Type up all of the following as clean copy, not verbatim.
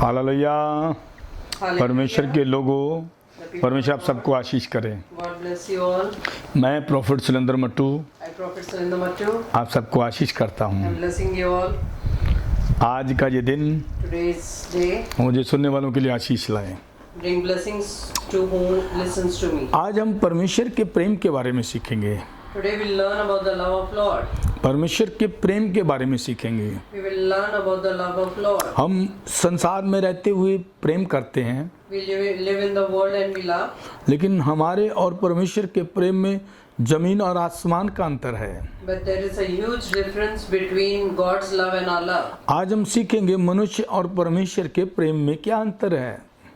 Hallelujah. परमेश्वर के लोगों, परमेश्वर आप सबको आशीष करें। God bless you all. मैं prophet Surendra Mattu I, Prophet Surendra Mattu, आप सबको आशीष करता हूँ। I'm blessing you all. आज का ये दिन Today's day मुझे सुनने वालों के लिए आशीष लाए। bring blessings to whom listens to me. आज हम परमेश्वर के प्रेम के बारे में सीखेंगे। Today we'll learn about the love of Lord. परमेश्वर के प्रेम के बारे में सीखेंगे। We will learn about the love of Lord. हम संसार में रहते हुए प्रेम करते हैं, We live in the world and we love. लेकिन हमारे और परमेश्वर के प्रेम में जमीन और आसमान का अंतर है। But there is a huge difference between God's love and our love. आज हम सीखेंगे मनुष्य और परमेश्वर के प्रेम में क्या अंतर है।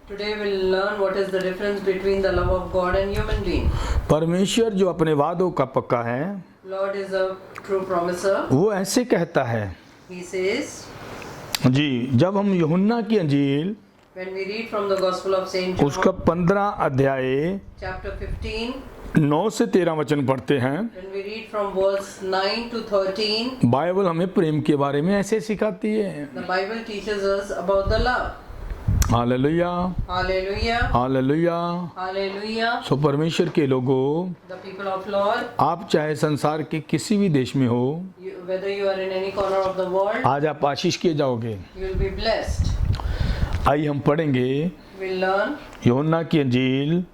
Today we'll learn what is the difference between the love of God and human being. परमेश्वर जो अपने वादों का पक्का है, Lord is a true promiser. वो ऐसे कहता है He says, जी, जब हम यूहन्ना की अंजील when we read from the Gospel of Saint John, उसका 15 अध्याय chapter 15, 9 से 13 वचन पढ़ते हैं, when we read from verse 9 to 13, Bible हमें प्रेम के बारे में ऐसे सिखाती है। the Bible teaches us about the love. Hallelujah, Hallelujah, hallelujah. hallelujah. सो परमेश्वर के लोगों, The people of Lord, आप चाहे संसार के किसी भी देश में हो, whether you are in any corner of the world, आज आप आशीष किए जाओगे। you will be blessed. आइए हम पढ़ेंगे We'll learn यूहन्ना की अंजील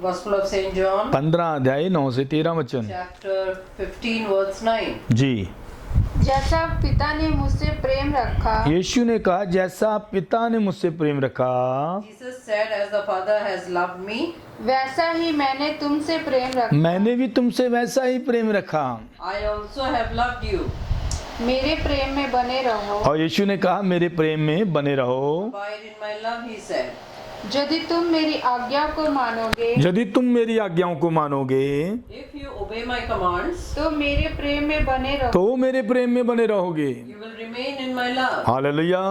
Gospel of Saint John, 15 अध्याय 9 से 13 वचन। chapter 15, verse 9. जी, जैसा पिता ने मुझसे प्रेम रखा, यीशु ने कहा जैसा पिता ने मुझसे प्रेम रखा, Jesus said, as the Father has loved me, वैसा ही मैंने तुमसे प्रेम रखा। मैंने भी तुमसे वैसा ही प्रेम रखा। I also have loved you. मेरे प्रेम में बने रहो। और यीशु ने कहा मेरे प्रेम में बने रहो। Abide in my love, he said. यदि तुम मेरी आज्ञा को मानोगे, यदि तुम मेरी आज्ञाओं को मानोगे If you obey my commands, तो मेरे प्रेम में बने रहो। तो मेरे प्रेम में बने रहोगे। you will remain in my love. Hallelujah,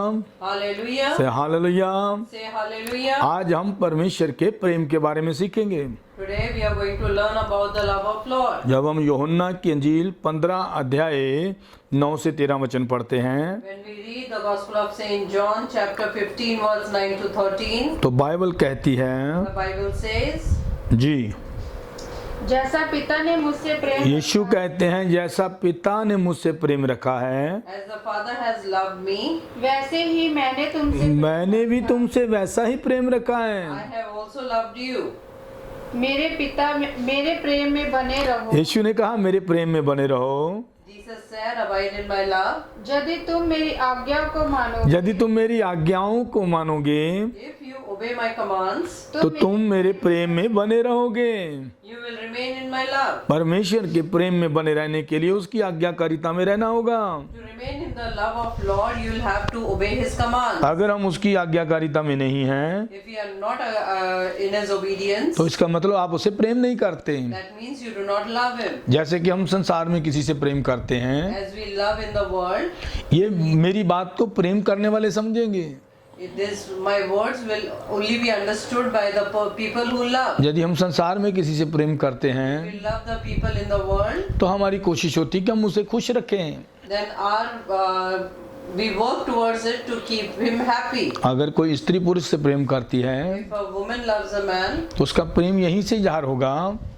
Hallelujah. से हालेलुया। Say hallelujah. आज हम परमेश्वर के प्रेम के बारे में सीखेंगे। Today we are going to learn about the love of Lord. जब हम यूहन्ना की अंजील 15 अध्याय 9 से 13 वचन पढ़ते हैं, When we read the Gospel of Saint John, chapter 15, verse 9 to 13, तो बाइबल कहती है the Bible says, जी, जैसा पिता ने मुझसे प्रेम यीशु रखा, कहते हैं जैसा पिता ने मुझसे प्रेम रखा है, as the Father has loved me, वैसे ही मैंने तुमसे मैंने भी तुमसे वैसा ही प्रेम रखा I है। have also loved you. मेरे प्रेम में बने रहो। यीशु ने कहा मेरे प्रेम में बने रहो। Jesus said, abide in my love. यदि तुम मेरी आज्ञा को मानोगे, यदि तुम मेरी आज्ञाओं को मानोगे If you obey my commands, तो तुम मेरे प्रेम में बने रहोगे। you will remain in my love. परमेश्वर के प्रेम में बने रहने के लिए उसकी आज्ञाकारिता में रहना होगा। To remain in the love of Lord, you will have to obey His commands. अगर हम उसकी आज्ञाकारिता में नहीं हैं, If you are not in His obedience, तो इसका मतलब आप उसे प्रेम नहीं करते। that means you do not love Him. जैसे कि हम संसार में किसी से प्रेम करते हैं, As we love in the world, ये मेरी बात को प्रेम करने वाले समझेंगे। my words will only be understood by the people who love. यदि हम संसार में किसी से प्रेम करते We हैं, love the people in the world, तो हमारी कोशिश होती है कि हम उसे खुश रखें। then we work towards it to keep him happy. अगर कोई स्त्री पुरुष से प्रेम करती है, If a woman loves a man, तो उसका प्रेम यहीं से इजहार होगा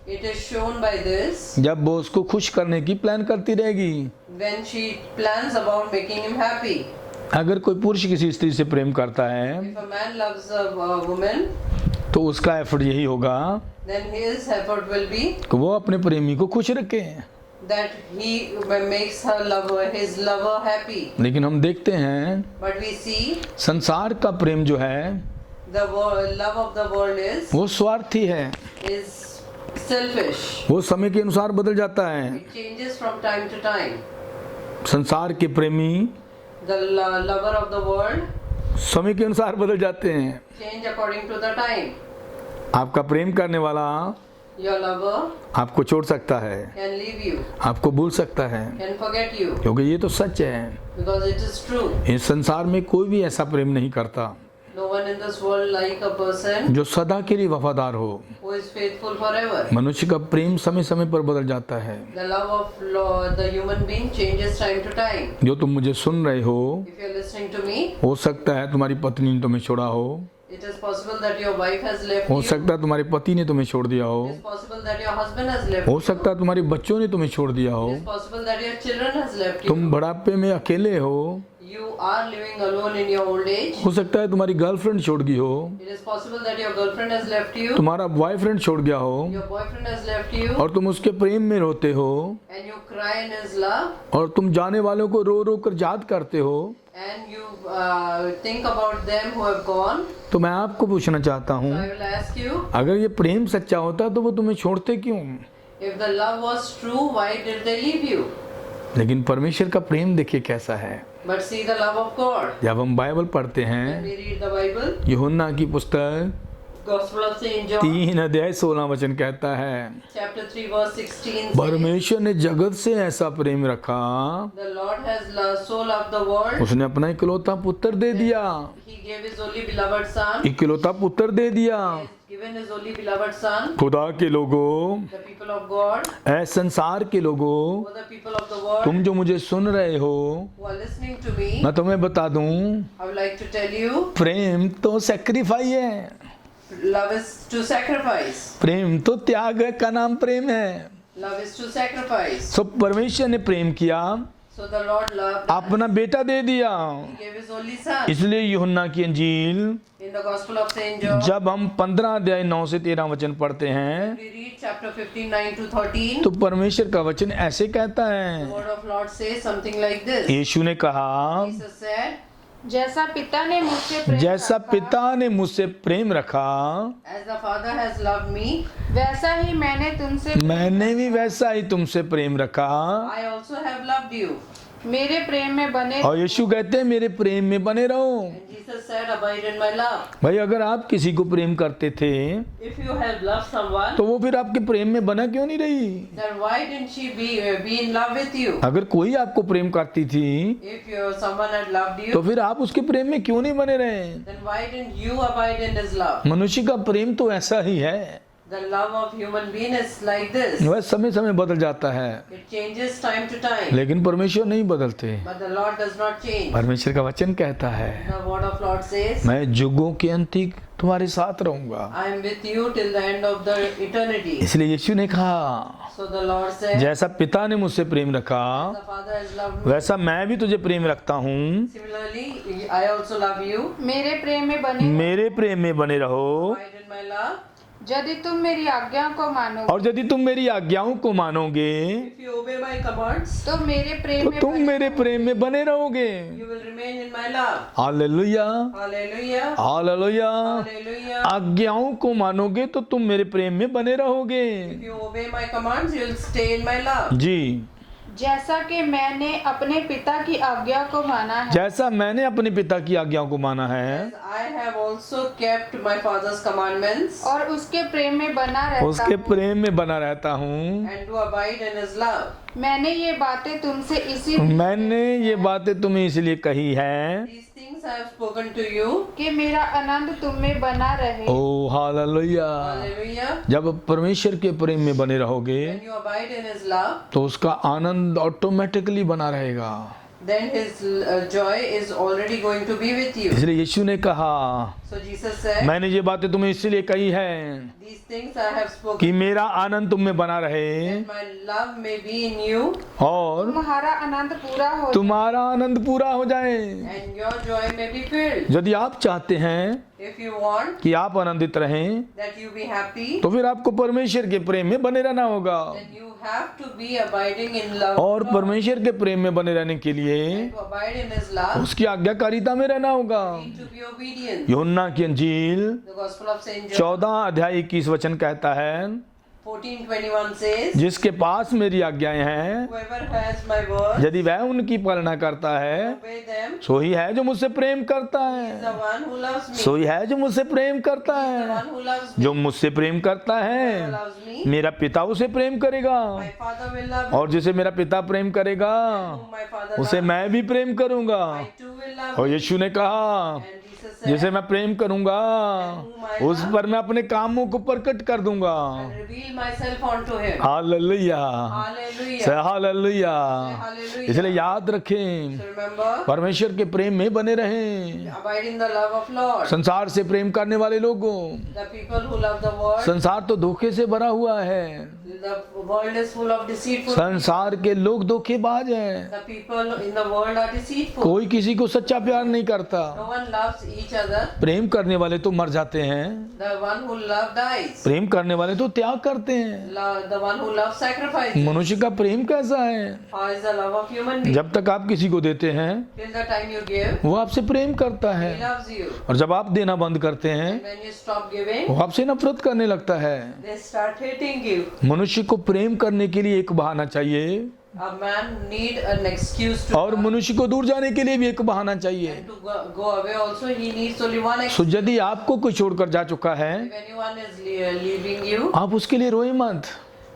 it is shown by this, जब वो उसको खुश करने की प्लान करती रहेगी। when she plans about making him happy. अगर कोई पुरुष किसी स्त्री से प्रेम करता है, If a man loves a woman, तो उसका एफर्ट यही होगा then his effort will be कि वो अपने प्रेमी को खुश रखे। that he makes his lover happy. लेकिन हम देखते हैं But we see संसार का प्रेम जो है love of the world वो स्वार्थी है, is selfish. वो समय के अनुसार बदल जाता है। It changes from time to time. संसार के प्रेमी The lover of the world समय के अनुसार बदल जाते हैं। change according to the time. आपका प्रेम करने वाला Your lover आपको छोड़ सकता है, can leave you, आपको भूल सकता है, can forget you, क्योंकि ये तो सच है। because it is true. इस संसार में कोई भी ऐसा प्रेम नहीं करता। No one in this world like a person जो सदा के लिए वफादार हो। who is faithful forever. मनुष्य का प्रेम समय समय पर बदल जाता है। The love of the human being changes time to time. जो तुम मुझे सुन रहे हो, If you are listening to me, हो सकता है तुम्हारी पत्नी ने तुम्हें छोड़ा हो, it is possible that your wife has left हो you. सकता है तुम्हारे पति ने तुम्हें छोड़ दिया हो, It is possible that your husband has left हो you. सकता है तुम्हारे बच्चों ने तुम्हें छोड़ दिया हो, It is possible that your children has left you. तुम बुढ़ापे में अकेले हो, You are living alone in your old age. हो सकता है तुम्हारी गर्लफ्रेंड छोड़ गई हो, It is possible that your girlfriend has left you. तुम्हारा बॉयफ्रेंड छोड़ गया हो, Your boyfriend has left you. और तुम उसके प्रेम में रोते हो, And you cry in his love. और तुम जाने वालों को रो रो कर याद करते हो। And you think about them who have gone. तो मैं आपको पूछना चाहता हूँ, I will ask you, अगर ये प्रेम सच्चा होता तो वो तुम्हें छोड़ते क्यों? if the love was true, why did they leave you? लेकिन परमेश्वर का प्रेम देखिए कैसा है। But see the love of God. जब हम बाइबल पढ़ते When हैं, we read the Bible, यूहन्ना की पुस्तक Gospel of Saint John, 3 अध्याय 16 वचन कहता है, chapter 3, verse 16 says, परमेश्वर ने जगत से ऐसा प्रेम रखा, the Lord has so loved the world, उसने अपना इकलौता पुत्र दे दिया, He gave His only beloved Son. इकलौता पुत्र दे दिया। He has given His only beloved Son. खुदा के लोगों, The people of God, ऐ संसार के लोगों, for the people of the world तुम जो मुझे सुन रहे हो, who are listening to me, मैं तुम्हें बता दूं, I would like to tell you, प्रेम तो सैक्रिफाई है, love is to sacrifice. प्रेम तो त्याग का नाम प्रेम है। Love is to sacrifice. सो परमेश्वर ने प्रेम किया, So the Lord loved, अपना बेटा दे दिया। He gave His only Son. इसलिए यूहन्ना की अंजील In the Gospel of Saint John, जब हम 15 अध्याय 9 से 13 वचन पढ़ते हैं, we read chapter 15, 9 to 13. तो परमेश्वर का वचन ऐसे कहता The है, word of Lord says something like this. यीशु ने कहा, Jesus said, जैसा पिता ने मुझसे प्रेम जैसा रखा, पिता ने मुझसे प्रेम रखा, as the Father has loved me, वैसा ही मैंने तुमसे मैंने भी वैसा ही तुमसे प्रेम रखा। I also have loved you. मेरे प्रेम में बने और यीशु कहते हैं मेरे प्रेम में बने रहो। And Jesus said, abide in my love. भाई अगर आप किसी को प्रेम करते थे, If you have loved someone, तो वो फिर आपके प्रेम में बना क्यों नहीं रही? then why didn't she be in love with you? अगर कोई आपको प्रेम करती थी, If someone had loved तो you, फिर आप उसके प्रेम में क्यों नहीं बने रहे? then why didn't you abide in His love? मनुष्य का प्रेम तो ऐसा ही है, The love of human being is like this. वह समय समय बदल जाता है, It changes time to time. लेकिन परमेश्वर नहीं बदलते। But the Lord does not change. परमेश्वर का वचन कहता है, The word of Lord says, मैं युगों के अंत तक तुम्हारे साथ रहूंगा। I am with you till the end of the eternity. इसलिए यीशु ने कहा, So the Lord said, जैसा पिता ने मुझसे प्रेम रखा, the Father has loved me. वैसा मैं भी तुझे प्रेम रखता हूँ। Similarly, I also love you. मेरे प्रेम में बने मेरे प्रेम में बने रहो, Abide in my love. यदि तुम मेरी आज्ञा को मानो और यदि तुम मेरी आज्ञाओं को मानोगे, If you obey my commands, तो मेरे प्रेम तो में तुम बने मेरे प्रेम में बने रहोगे। you will remain in my love. Hallelujah, Hallelujah. Hallelujah. Hallelujah. आज्ञाओं को मानोगे तो तुम मेरे प्रेम में बने रहोगे। If you obey my commands, you will stay in my love. जी, जैसा कि मैंने अपने पिता की आज्ञा को माना है, जैसा मैंने अपने पिता की आज्ञाओं को माना है, As I have also kept my Father's commandments और उसके प्रेम में बना रहता उसके हूँ। प्रेम में बना रहता हूँ। and to abide in His love. मैंने ये बातें तुमसे इसी मैंने ये बातें तुम्हें इसलिए कही है, These things I have spoken to you. कि मेरा आनंद तुम में बना रहे। ओ हालेलुया। Hallelujah. जब परमेश्वर के प्रेम में बने रहोगे, When you abide in His love, तो उसका आनंद ऑटोमेटिकली बना रहेगा। then His joy is already going to be with you. इसलिए यीशु ने कहा, So Jesus said, मैंने ये बातें तुम्हें इसलिए कही है these things I have spoken, कि मेरा आनंद तुम में बना रहे that my love may be in you, और तुम्हारा आनंद पूरा हो तुम्हारा आनंद पूरा हो जाए। and your joy may be filled. यदि आप चाहते हैं If you want कि आप आनंदित रहें, that you be happy, तो फिर आपको परमेश्वर के प्रेम में बने रहना होगा। then you have to be abiding in love. और of God. परमेश्वर के प्रेम में बने रहने के लिए To abide in His love, उसकी आज्ञाकारिता में रहना होगा। need to be obedient. यूहन्ना की अंजील The Gospel of Saint John 14 अध्याय 21 वचन कहता है, 14:21 says, जिसके पास मेरी आज्ञाएं हैं, whoever has my word, यदि वह उनकी पालना करता है, obey them, सो ही है जो मुझसे प्रेम करता is the है। one who loves me. सो ही है जो मुझसे प्रेम करता The है। one who loves me. जो मुझसे प्रेम करता Whoever है, loves me, मेरा पिता उसे प्रेम करेगा, my Father will love और जिसे मेरा पिता प्रेम करेगा, whom my Father उसे loves. मैं भी प्रेम करूंगा। I too will love और him. यीशु ने कहा, And जिसे मैं प्रेम करूंगा उस पर मैं अपने कामों को प्रकट कर दूंगा। and reveal myself unto him. Hallelujah, Hallelujah. Hallelujah. Hallelujah. इसलिए याद रखें, So remember, परमेश्वर के प्रेम में बने रहें। abide in the love of Lord. संसार से प्रेम करने वाले लोगों, The people who love the world, संसार तो धोखे से भरा हुआ है। the world is full of deceitful. संसार के लोग धोखेबाज हैं। The people in the world are deceitful. कोई किसी को सच्चा प्यार नहीं करता। No one loves each other. प्रेम करने वाले तो मर जाते हैं, The one who love dies. प्रेम करने वाले तो त्याग करते हैं। The one who loves sacrifices. मनुष्य का प्रेम कैसा है? How is the love of human being? जब तक आप किसी को देते हैं Till the time you give, वो आपसे प्रेम करता he है, loves you. और जब आप देना बंद करते हैं When you stop giving, वो आपसे नफरत करने लगता है। they start hating you. मनुष्य को प्रेम करने के लिए एक बहाना चाहिए, A man need an excuse to और मनुष्य को दूर जाने के लिए भी एक बहाना चाहिए। and to go away also. He needs only one तो excuse. यदि आपको कोई छोड़कर जा चुका है, If anyone is leaving you, आप उसके लिए रोए मत,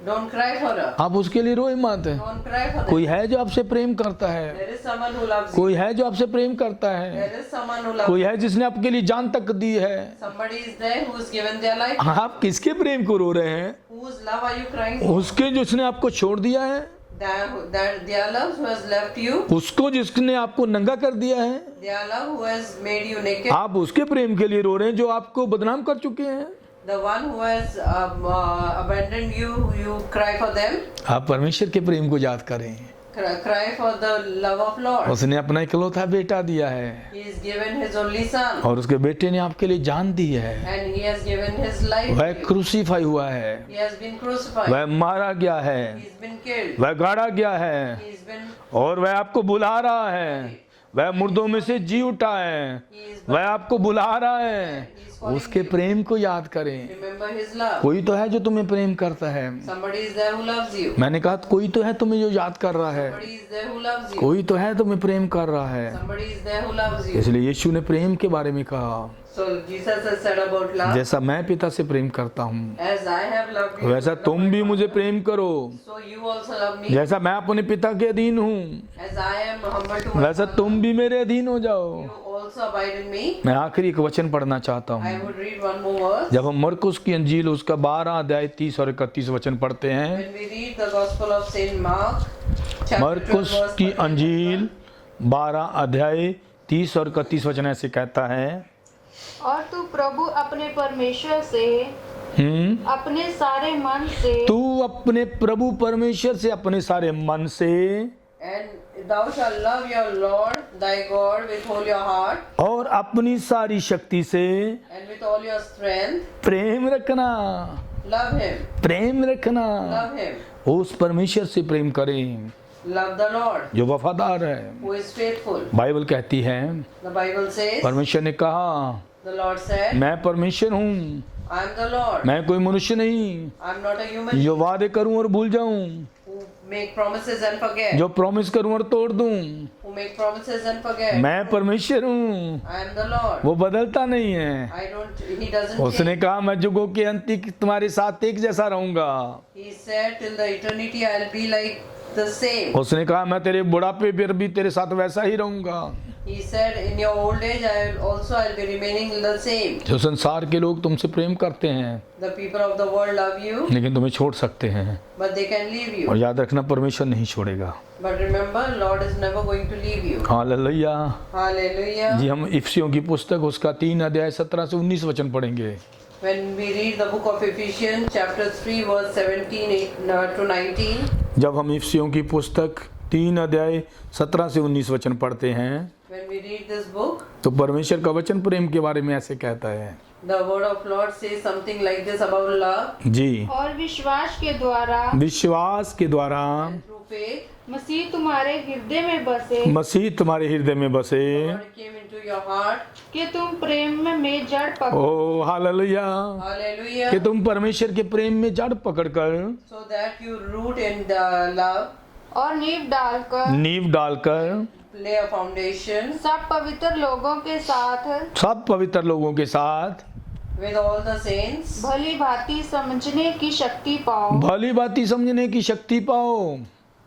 don't cry for her. आप उसके लिए रोए मत। Don't cry for them. कोई है जो आपसे प्रेम करता है, There is someone who loves you. कोई है जो आपसे प्रेम करता है, There is someone who loves कोई you. है जिसने आपके लिए जान तक दी है। Somebody is there who has given their life. आप किसके प्रेम को रो रहे हैं? Whose love are you crying for? उसके जिसने आपको छोड़ दिया है, Their love who has left you. उसको जिसने आपको नंगा कर दिया है। Their love who has made you naked. आप उसके प्रेम के लिए रो रहे हैं जो आपको बदनाम कर चुके हैं। The one who has abandoned you, you cry for them. आप परमेश्वर के प्रेम को याद करें। Cry for the love of Lord. उसने अपना इकलौता बेटा दिया है, He has given his only son. और उसके बेटे ने आपके लिए जान दी है। And he has given his life. वह क्रूसीफाई हुआ है, He has been crucified. वह मारा गया है, He's been killed. वह गाड़ा गया है, He's been. और वह आपको बुला रहा है। वह मुर्दों में से जी उठा है, He is. वह आपको बुला रहा है। उसके प्रेम को याद करें। Remember his love. कोई तो है जो तुम्हें प्रेम करता है। Somebody is there who loves you. मैंने कहा कोई तो है तुम्हें जो याद कर रहा है, Somebody is there who loves you. कोई तो है तुम्हें प्रेम कर रहा है। Somebody is there who loves you. इसलिए यीशु ने प्रेम के बारे में कहा, So Jesus has said about love. जैसा मैं पिता से प्रेम करता हूँ As I have loved you, वैसा तुम भी मुझे प्रेम करो। so you also love me. जैसा मैं अपने पिता के अधीन हूँ As I am humble to my वैसा Father, तुम भी मेरे अधीन हो जाओ। you also abide in me. मैं आखिरी एक वचन पढ़ना चाहता I हूँ। would read one more verse. जब हम मरकुस की अंजील उसका 12 अध्याय 30 और 31 वचन पढ़ते हैं, When we read the Gospel of Saint Mark, chapter 12, मरकुस verse की 31, अंजील 12 अध्याय 30 और 31 वचन ऐसे कहता है, और तू प्रभु अपने परमेश्वर से अपने सारे मन से तू अपने प्रभु परमेश्वर से अपने सारे मन से And thou shalt love your Lord thy God with all your heart और अपनी सारी शक्ति से and with all your strength. प्रेम रखना, Love him. प्रेम रखना। Love him. उस परमेश्वर से प्रेम करें Love the Lord जो वफादार है। who is faithful. बाइबल कहती है, The Bible says, परमेश्वर ने कहा, the Lord said, मैं परमेश्वर हूँ, I am the Lord. मैं कोई मनुष्य नहीं I am not a human जो वादे करूं और भूल जाऊं, who make promises and forget. जो प्रॉमिस करूं और तोड़ दूं। Who make promises and forget. मैं परमेश्वर हूँ, I am the Lord. वो बदलता नहीं है। I don't. He doesn't उसने change. कहा, मैं युगों के अंत तक तुम्हारे साथ एक जैसा रहूंगा। He said, till the eternity I'll be like the same. उसने कहा, मैं तेरे बुढ़ापे पर भी तेरे साथ वैसा ही रहूंगा। He said, in your old age I'll be remaining the same. जो संसार के लोग तुमसे प्रेम करते हैं The people of the world love you, लेकिन तुम्हें छोड़ सकते हैं, but they can leave और you. याद रखना परमेश्वर नहीं छोड़ेगा। But remember, Lord is never going to leave you. Hallelujah. Hallelujah. जी, हम इफिसियों की पुस्तक उसका 3 अध्याय 17 से 19 वचन पढ़ेंगे। When we read the book of Ephesians, chapter 3, verse 17 to 19, जब हम इफिसियों की पुस्तक 3 अध्याय 17 से 19 वचन पढ़ते हैं, when we read this book, तो परमेश्वर का वचन प्रेम के बारे में ऐसे कहता है। the word of Lord says something like this about love. जी, और विश्वास के द्वारा विश्वास के द्वारा Through faith, मसीह तुम्हारे हृदय में बसे, मसीह तुम्हारे hृदय में बसे। God came into your heart. कि तुम प्रेम में जड़ पकड़ ओ हालेलुया, Hallelujah. कि तुम परमेश्वर के प्रेम में जड़ पकड़कर, So that you root in the love, और नींव डालकर नींव डालकर, lay a foundation सब पवित्र लोगों के साथ सब पवित्र लोगों के साथ with all the saints. भली भांति समझने की शक्ति पाओ। भली बाती समझने की शक्ति पाओ।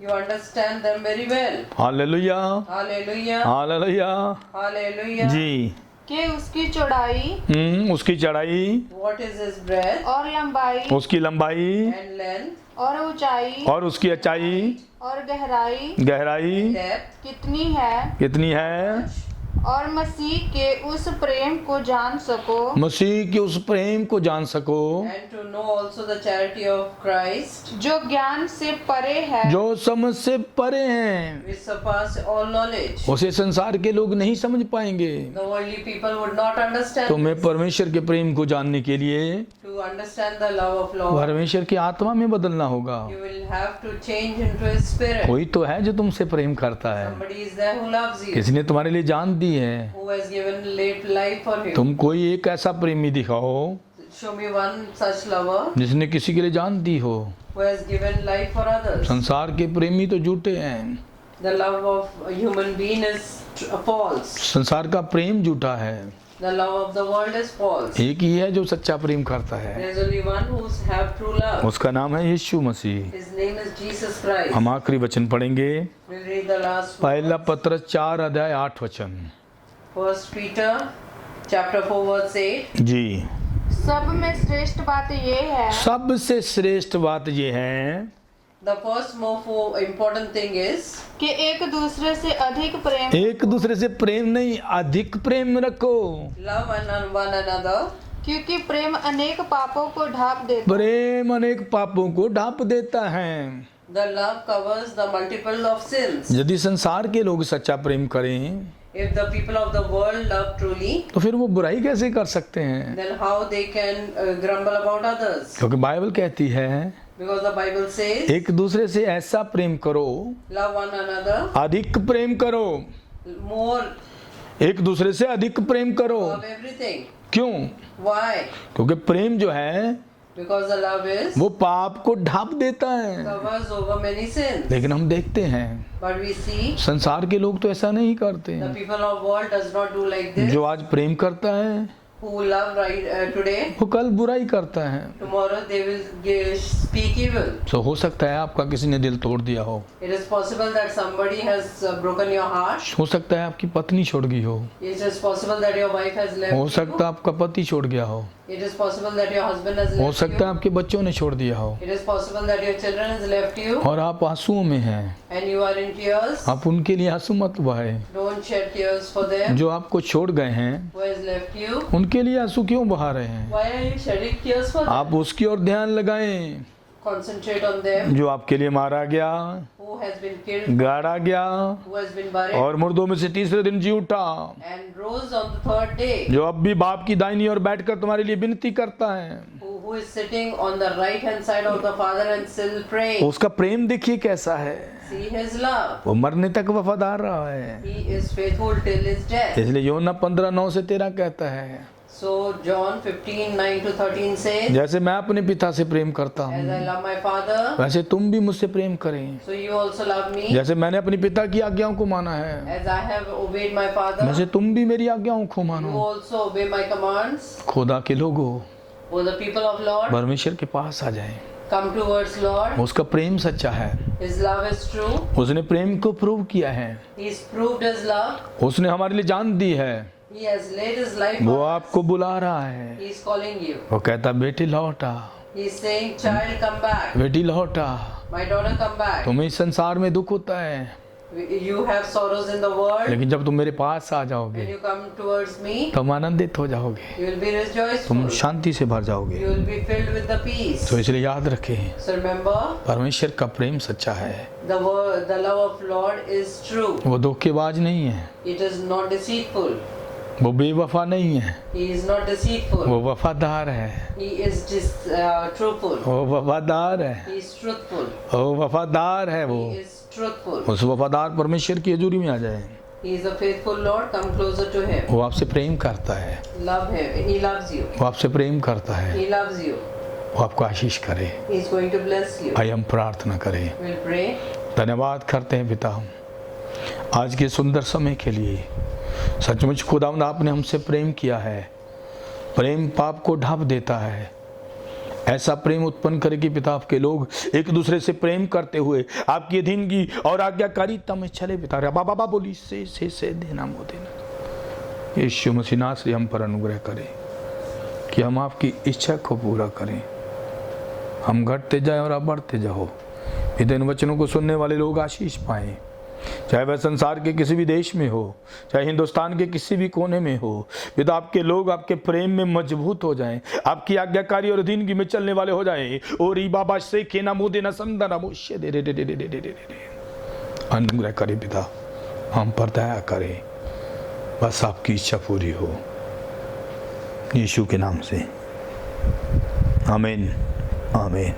You understand them very well. Hallelujah, Hallelujah. Hallelujah. Hallelujah. जी, कि उसकी चौड़ाई उसकी चढ़ाई, what is his breadth और लंबाई उसकी लंबाई and length, और ऊंचाई और उसकी ऊंचाई, और गहराई गहराई depth, कितनी है, कितनी है, और मसीह के उस प्रेम को जान सको मसीह के उस प्रेम को जान सको and to know also the charity of Christ, जो ज्ञान से परे है, जो समझ से परे हैं। which surpass all knowledge. उसे संसार के लोग नहीं समझ पाएंगे। The worldly people would not understand. तुम्हें परमेश्वर के प्रेम को जानने के लिए To understand the love of Lord, परमेश्वर की आत्मा में बदलना होगा। you will have to change into His Spirit. कोई तो है जो तुमसे प्रेम करता है, Somebody is there who loves you, किसी ने तुम्हारे लिए जान दी है। who has given late life for you. तुम कोई एक ऐसा प्रेमी दिखाओ Show me one such lover जिसने किसी के लिए जान दी हो। who has given life for others. संसार के प्रेमी तो झूठे हैं, The love of a human being is false. संसार का प्रेम झूठा है। The love of the world is false. एक ही है जो सच्चा प्रेम करता है, There is only one who have true love. उसका नाम है यीशु मसीह। His name is Jesus Christ. हम आखिरी वचन पढ़ेंगे, We'll read the last पहला one. पत्रस 4 अध्याय 8 वचन। 1 Peter chapter 4 verse 8. जी, सब में श्रेष्ठ बात ये है सबसे श्रेष्ठ बात ये है The first more important thing is कि एक दूसरे से अधिक प्रेम एक दूसरे से प्रेम नहीं, अधिक प्रेम रखो। love one another. क्योंकि प्रेम अनेक पापों को ढांप देता प्रेम अनेक पापों को ढांप देता है। The love covers the multiple of sins. यदि संसार के लोग सच्चा प्रेम करें If the people of the world love truly, तो फिर वो बुराई कैसे कर सकते हैं? then how they can grumble about others? क्योंकि बाइबल कहती है Because the Bible says, एक दूसरे से ऐसा प्रेम करो, love one another अधिक प्रेम करो, more एक दूसरे से अधिक प्रेम करो। of everything. क्यों? Why? क्योंकि प्रेम जो है Because the love is वो पाप को ढांप देता है। covers over many sins. लेकिन हम देखते हैं But we see संसार के लोग तो ऐसा नहीं करते। the people of world does not do like this. जो आज प्रेम करता है Who love right today, वो कल बुराई करता है। tomorrow they will speak evil. तो हो सकता है आपका किसी ने दिल तोड़ दिया हो, It is possible that somebody has broken your heart. हो सकता है आपकी पत्नी छोड़ गई हो, It is possible that your wife has left हो you. सकता है आपका पति छोड़ गया हो, It is possible that your husband has हो left सकता है you. आपके बच्चों ने छोड़ दिया हो It is possible that your children has left you और आप आंसुओं में हैं। and you are in tears. आप उनके लिए आंसू मत बहाएं। Don't shed tears for them जो आपको छोड़ गए हैं who has left you. उनके लिए आंसू क्यों बहा रहे हैं? Why are you shedding tears for them? आप उसकी ओर ध्यान लगाएं Concentrate on them जो आपके लिए मारा गया, who has been killed, गाड़ा गया who has been buried और मुर्दों में से तीसरे दिन जी उठा, and rose on the third day. जो अब भी बाप की दाहिनी ओर बैठकर तुम्हारे लिए विनती करता है। Who is sitting on the right hand side of the Father and still praying. उसका प्रेम देखिए कैसा है, See his love. वो मरने तक वफादार रहा है। He is faithful till his death. इसलिए योना 15:9 से 13 कहता है, So John 15:9-13 says, जैसे मैं अपने पिता से प्रेम करता as हूँ I love my Father, वैसे तुम भी मुझसे प्रेम करें। so you also love me. जैसे मैंने अपने पिता की आज्ञाओं को माना है As I have obeyed my Father, वैसे तुम भी मेरी आज्ञाओं को you मानो। also obey my commands. खुदा के लोगों O the people of Lord, परमेश्वर के पास आ जाएं। come towards Lord. उसका प्रेम सच्चा है, His love is true. उसने प्रेम को प्रूव किया है, He's proved his love. उसने हमारे लिए जान दी है। He has laid his life वो on us. आपको बुला रहा है, He's calling you. वो कहता बेटी लौटा, He's saying, child, come back. बेटी लौटा। My daughter, come back. तुम्हें इस संसार में दुख होता है, You have sorrows in the world. लेकिन जब तुम मेरे पास आ When जाओगे you come towards me, तुम आनंदित हो जाओगे, you will be तुम rejoiceful. शांति से भर जाओगे। You will be filled with the peace. तो इसलिए याद रखें So remember, परमेश्वर का प्रेम सच्चा है, the love of Lord is true. वो धोखेबाज नहीं है, It is not deceitful. वो बेवफा नहीं है, He is not deceitful. वो वफादार है, He is just truthful. वो वफादार है, He is truthful. वो वफादार है। वो He is truthful. उस वफादार परमेश्वर की हजूरी में आ जाए। He is a faithful Lord. Come closer to Him. वो आपसे प्रेम करता है, Love Him. He loves you. वो आपसे प्रेम करता है, He loves you. वो आपको आशीष करे। He is going to bless you. आइए हम प्रार्थना करें। We'll pray. धन्यवाद करते हैं पिता आज के सुंदर समय के लिए। सचमुच खुदावंद आपने हमसे प्रेम किया है, प्रेम पाप को ढांप देता है। ऐसा प्रेम उत्पन्न करे कि पिता आपके लोग एक दूसरे से प्रेम करते हुए आपकी अधीनगी और आज्ञाकारिता में चले पिता। बाबा बोली से देना मो देना यीशु मसीह नाम से हम पर अनुग्रह करें कि हम आपकी इच्छा को पूरा करें, हम घटते जाएं और आप बढ़ते जाओ। इन वचनों को सुनने वाले लोग आशीष पाएं, चाहे वह संसार के किसी भी देश में हो, चाहे हिंदुस्तान के किसी भी कोने में हो। पिता आपके लोग आपके प्रेम में मजबूत हो जाएं, आपकी आज्ञाकारी और अधीनगी में चलने वाले हो जाएं। और ई बाबा से के ना मुदे ना संदा ना मुश्य दे दे अनुग्रह करे पिता, हम पर दया करें, बस आपकी इच्छा पूरी हो, यीशु के नाम से आमीन आमीन।